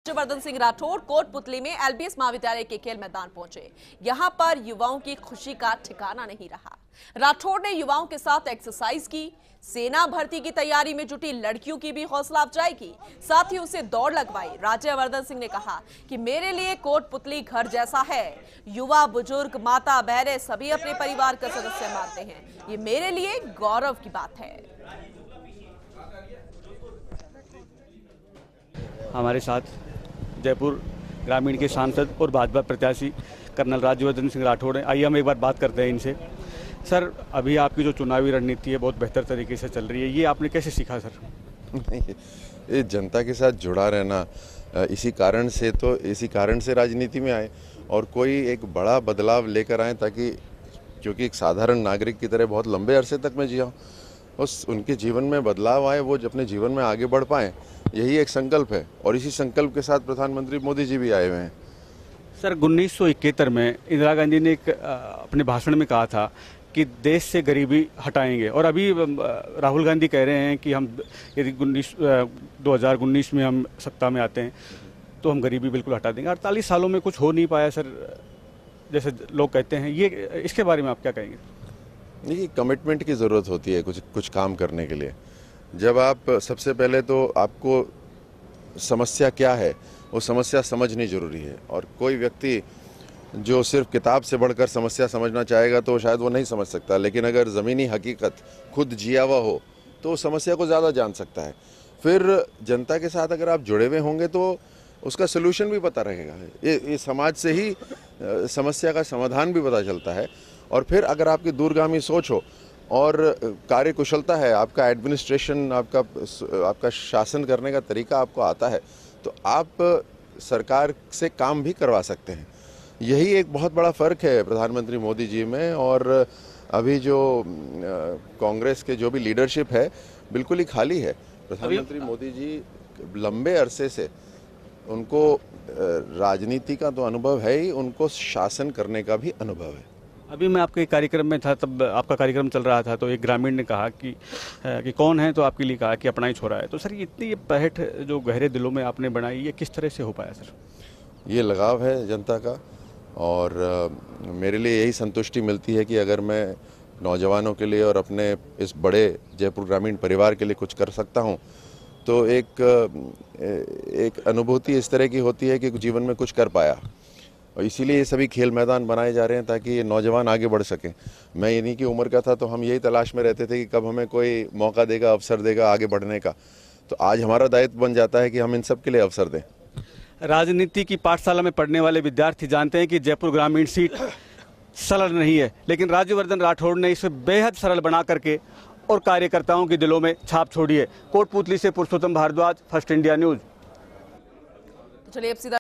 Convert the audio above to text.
राज्यवर्धन सिंह राठौड़ कोटपुतली में एलबीएस महाविद्यालय के खेल मैदान पहुंचे। यहां पर युवाओं की खुशी का ठिकाना नहीं रहा। राठौड़ ने युवाओं के साथ एक्सरसाइज की, सेना भर्ती की तैयारी में जुटी लड़कियों की भी हौसला अफजाई की, साथ ही उसे दौड़ लगवाई। राज्यवर्धन सिंह ने कहा कि मेरे लिए कोटपुतली घर जैसा है। युवा, बुजुर्ग, माता, बहनें सभी अपने परिवार का सदस्य मानते हैं। ये मेरे लिए गौरव की बात है। हमारे साथ जयपुर ग्रामीण के सांसद और भाजपा प्रत्याशी कर्नल राज्यवर्धन सिंह राठौड़ हैं। आइए हम एक बार बात करते हैं इनसे। सर, अभी आपकी जो चुनावी रणनीति है बहुत बेहतर तरीके से चल रही है, ये आपने कैसे सीखा सर? नहीं, ये जनता के साथ जुड़ा रहना, इसी कारण से राजनीति में आए और कोई एक बड़ा बदलाव लेकर आए, ताकि क्योंकि एक साधारण नागरिक की तरह बहुत लंबे अरसे तक मैं जिया हूँ, उस उनके जीवन में बदलाव आए, वो अपने जीवन में आगे बढ़ पाएँ, यही एक संकल्प है। और इसी संकल्प के साथ प्रधानमंत्री मोदी जी भी आए हुए हैं। सर, 1971 में इंदिरा गांधी ने अपने भाषण में कहा था कि देश से गरीबी हटाएंगे, और अभी राहुल गांधी कह रहे हैं कि हम यदि 2019 में हम सत्ता में आते हैं तो हम गरीबी बिल्कुल हटा देंगे। 48 सालों में कुछ हो नहीं पाया सर, जैसे लोग कहते हैं। ये इसके बारे में आप क्या कहेंगे? देखिए, कमिटमेंट की ज़रूरत होती है कुछ काम करने के लिए। जब आप सबसे पहले तो आपको समस्या क्या है वो समस्या समझनी जरूरी है, और कोई व्यक्ति जो सिर्फ किताब से बढ़कर समस्या समझना चाहेगा तो शायद वो नहीं समझ सकता, लेकिन अगर ज़मीनी हकीकत खुद जिया हुआ हो तो समस्या को ज़्यादा जान सकता है। फिर जनता के साथ अगर आप जुड़े हुए होंगे तो उसका सलूशन भी पता रहेगा। ये समाज से ही समस्या का समाधान भी पता चलता है। और फिर अगर आपकी दूरगामी सोच हो और कार्य कुशलता है, आपका एडमिनिस्ट्रेशन, आपका शासन करने का तरीका आपको आता है, तो आप सरकार से काम भी करवा सकते हैं। यही एक बहुत बड़ा फ़र्क है प्रधानमंत्री मोदी जी में और अभी जो कांग्रेस के जो भी लीडरशिप है, बिल्कुल ही खाली है। प्रधानमंत्री मोदी जी लंबे अरसे से, उनको राजनीति का तो अनुभव है ही, उनको शासन करने का भी अनुभव है। अभी मैं आपके कार्यक्रम में था, तब आपका कार्यक्रम चल रहा था, तो एक ग्रामीण ने कहा कि कौन है, तो आपके लिए कहा कि अपना ही छोरा है। तो सर, ये पहट जो गहरे दिलों में आपने बनाई, ये किस तरह से हो पाया सर? ये लगाव है जनता का, और मेरे लिए यही संतुष्टि मिलती है कि अगर मैं नौजवानों के लिए और अपने इस बड़े जयपुर ग्रामीण परिवार के लिए कुछ कर सकता हूँ, तो एक अनुभूति इस तरह की होती है कि जीवन में कुछ कर पाया। और इसीलिए ये सभी खेल मैदान बनाए जा रहे हैं ताकि ये नौजवान आगे बढ़ सकें। मैं इन्हीं की उम्र का था तो हम यही तलाश में रहते थे कि कब हमें कोई मौका देगा, अवसर देगा आगे बढ़ने का। तो आज हमारा दायित्व बन जाता है कि हम इन सब के लिए अवसर दें। राजनीति की पाठशाला में पढ़ने वाले विद्यार्थी जानते हैं कि जयपुर ग्रामीण सीट सरल नहीं है, लेकिन राज्यवर्धन राठौड़ ने इसे बेहद सरल बना करके और कार्यकर्ताओं के दिलों में छाप छोड़ी है। कोटपुतली से पुरुषोत्तम भारद्वाज, फर्स्ट इंडिया न्यूज। चलिए अब सीधा